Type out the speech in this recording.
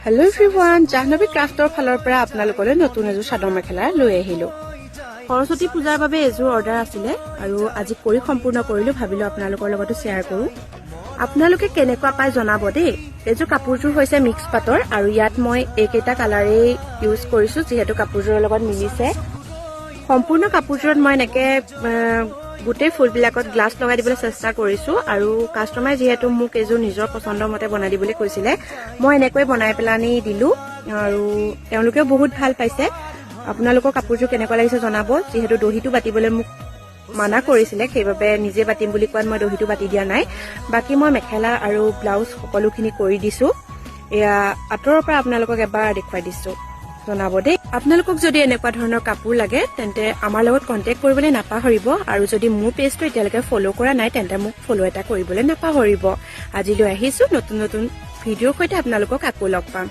Hello' everyone, Jahnavi ক্ৰাফ্টৰ ফালৰ পৰা আপোনালোকলৈ নতুন এযোৰ চাদৰ মেখেলা লৈ আহিলোঁ। সৰস্বতী পূজাৰ বাবে এযোৰ অৰ্ডাৰ আছিলে আৰু আজি কৰি সম্পূৰ্ণ কৰিলোঁ। ভাবিলোঁ আপোনালোকৰ লগতো শ্বেয়াৰ কৰোঁ। আপোনালোকে কেনেকুৱা পাই জনাব দেই। এইযোৰ কাপোৰযোৰ হৈছে মিক্স পাটৰ আৰু ইয়াত মই এইকেইটা কালাৰেই ইউজ কৰিছোঁ, যিহেতু কাপোৰযোৰৰ লগত মিলিছে। সম্পূৰ্ণ কাপোৰযোৰত মই এনেকৈ গোটেই ফুলবিলাকত গ্লাছ লগাই দিবলৈ চেষ্টা কৰিছোঁ আৰু কাষ্টমাৰে যিহেতু মোক এইযোৰ নিজৰ পচন্দৰ মতে বনাই দিবলৈ কৈছিলে, মই এনেকৈ বনাই পেলানি দিলোঁ আৰু তেওঁলোকেও বহুত ভাল পাইছে। আপোনালোকৰ কাপোৰযোৰ কেনেকুৱা লাগিছে জনাব। যিহেতু দহিটো বাতিবলৈ মোক মানা কৰিছিলে, সেইবাবে নিজে বাতিম বুলি কোৱাত মই দহিটো বাতি দিয়া নাই। বাকী মই মেখেলা আৰু ব্লাউজ সকলোখিনি কৰি দিছোঁ। এয়া আঁতৰৰ পৰা আপোনালোকক এবাৰ দেখুৱাই দিছোঁ, জনাব দেই। আপোনালোকক যদি এনেকুৱা ধৰণৰ কাপোৰ লাগে তেন্তে আমাৰ লগত কণ্টেক্ট কৰিবলৈ নাপাহৰিব আৰু যদি মোৰ পেজটো এতিয়ালৈকে ফ'ল' কৰা নাই তেন্তে মোক ফ'ল' এটা কৰিবলৈ নাপাহৰিব। আজিলৈ আহিছোঁ, নতুন নতুন ভিডিঅ'ৰ সৈতে আপোনালোকক আকৌ লগ পাম।